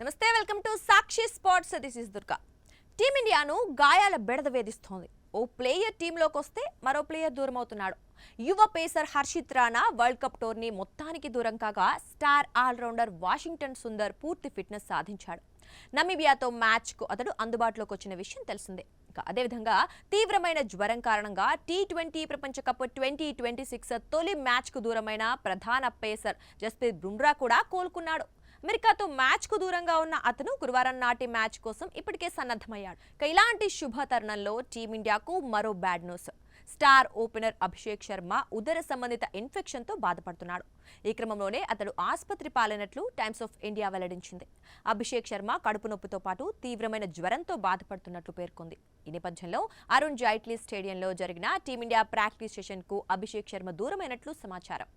నమస్తే welcome to Sakshi sports. This is Durga. టీమిండియాను గాయాల బెడద వేధిస్తోంది. ఓ ప్లేయర్ టీంలోకి వస్తే మరో ప్లేయర్ దూరం అవుతున్నాడు. యువ pacer Harshit Rana world cup టోర్నీ మొత్తానికి దూరం కాగా స్టార్ ఆల్రౌండర్ వాషింగ్టన్ సుందర్ పూర్తి ఫిట్నెస్ సాధించాడు. నమీబియాతో మ్యాచ్కు అతడు అందుబాటులోకి వచ్చిన విషయం తెలిసిందే. అదేవిధంగా తీవ్రమైన జ్వరం కారణంగా టీ20 ప్రపంచ కప్ 2026 తొలి మ్యాచ్కు దూరమైన ప్రధాన పేసర్ జస్ప్రీత్ బుమ్రా కూడా కోలుకున్నాడు. అమెరికాతో మ్యాచ్కు దూరంగా ఉన్న అతను గురువారం నాటి మ్యాచ్ కోసం ఇప్పటికే సన్నద్ధమయ్యాడు. ఇలాంటి శుభ తరుణంలో టీమిండియాకు మరో bad news. Star opener Abhishek Sharma ఉదర సంబంధిత ఇన్ఫెక్షన్తో బాధపడుతున్నాడు. ఈ క్రమంలోనే అతడు ఆసుపత్రి పాలైనట్లు టైమ్స్ ఆఫ్ ఇండియా వెల్లడించింది. అభిషేక్ శర్మ కడుపు నొప్పితో పాటు తీవ్రమైన జ్వరంతో బాధపడుతున్నట్లు పేర్కొంది. ఈ నేపథ్యంలో అరుణ్ జైట్లీ స్టేడియంలో జరిగిన టీమిండియా ప్రాక్టీస్ సెషన్కు అభిషేక్ శర్మ దూరమైనట్లు సమాచారం.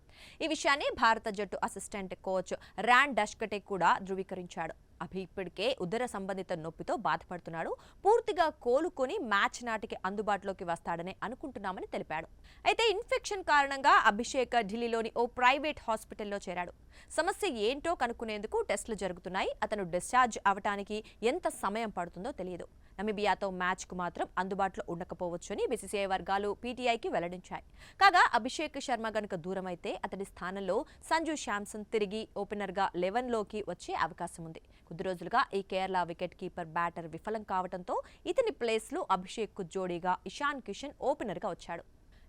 ఈ విషయాన్ని భారత జట్టు అసిస్టెంట్ కోచ్ ర్యాన్ డష్కటే కూడా ధృవీకరించాడు. అభి ఇప్పటికే ఉదర సంబంధిత నొప్పితో బాధపడుతున్నాడు. పూర్తిగా కోలుకొని మ్యాచ్ నాటికి అందుబాటులోకి వస్తాడని అనుకుంటున్నామని తెలిపాడు. అయితే ఇన్ఫెక్షన్ కారణంగా అభిషేక్ ఢిల్లీలోని ఓ ప్రైవేట్ హాస్పిటల్లో చేరాడు. సమస్య ఏంటో కనుక్కునేందుకు టెస్టులు జరుగుతున్నాయి. అతను డిశ్చార్జ్ అవటానికి ఎంత సమయం పడుతుందో తెలియదు. నమీబియాతో మ్యాచ్కు మాత్రం అందుబాటులో ఉండకపోవచ్చని బీసీసీఐ వర్గాలు పీటీఐకి వెల్లడించాయి. కాగా అభిషేక్ శర్మ గనుక దూరమైతే అతడి స్థానంలో సంజు శాంసన్ తిరిగి ఓపెనర్గా 11లోకి వచ్చే అవకాశం ఉంది. కొద్ది రోజులుగా ఈ కేరళ వికెట్ కీపర్ బ్యాటర్ విఫలం కావడంతో ఇతని ప్లేస్లో అభిషేక్కు జోడీగా ఇషాన్ కిషన్ ఓపెనర్గా వచ్చాడు.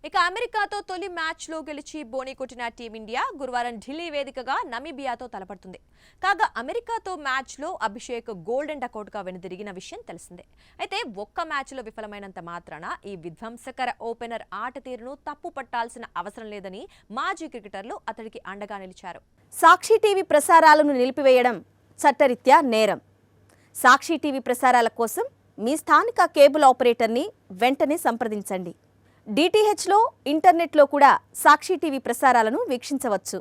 ఇక అమెరికాతో తొలి మ్యాచ్లో గెలిచి బోణీ కొట్టిన టీమిండియా గురువారం ఢిల్లీ వేదికగా నమీబియాతో తలపడుతుంది. కాగా అమెరికాతో మ్యాచ్లో అభిషేక్ గోల్డెన్ డకౌట్గా వెనుదిరిగిన విషయం తెలిసిందే. అయితే ఒక్క మ్యాచ్లో విఫలమైనంత మాత్రాన ఈ విధ్వంసకర ఓపెనర్ ఆట తీరును తప్పు పట్టాల్సిన అవసరం లేదని మాజీ క్రికెటర్లు అతడికి అండగా నిలిచారు. సాక్షి టీవీ ప్రసారాలను నిలిపివేయడం చట్టరీత్యా నేరం. సాక్షి టీవీ ప్రసారాల కోసం మీ స్థానిక కేబుల్ ఆపరేటర్ని వెంటనే సంప్రదించండి. డిటిహెచ్లో, ఇంటర్నెట్లో కూడా సాక్షి టీవీ ప్రసారాలను వీక్షించవచ్చు.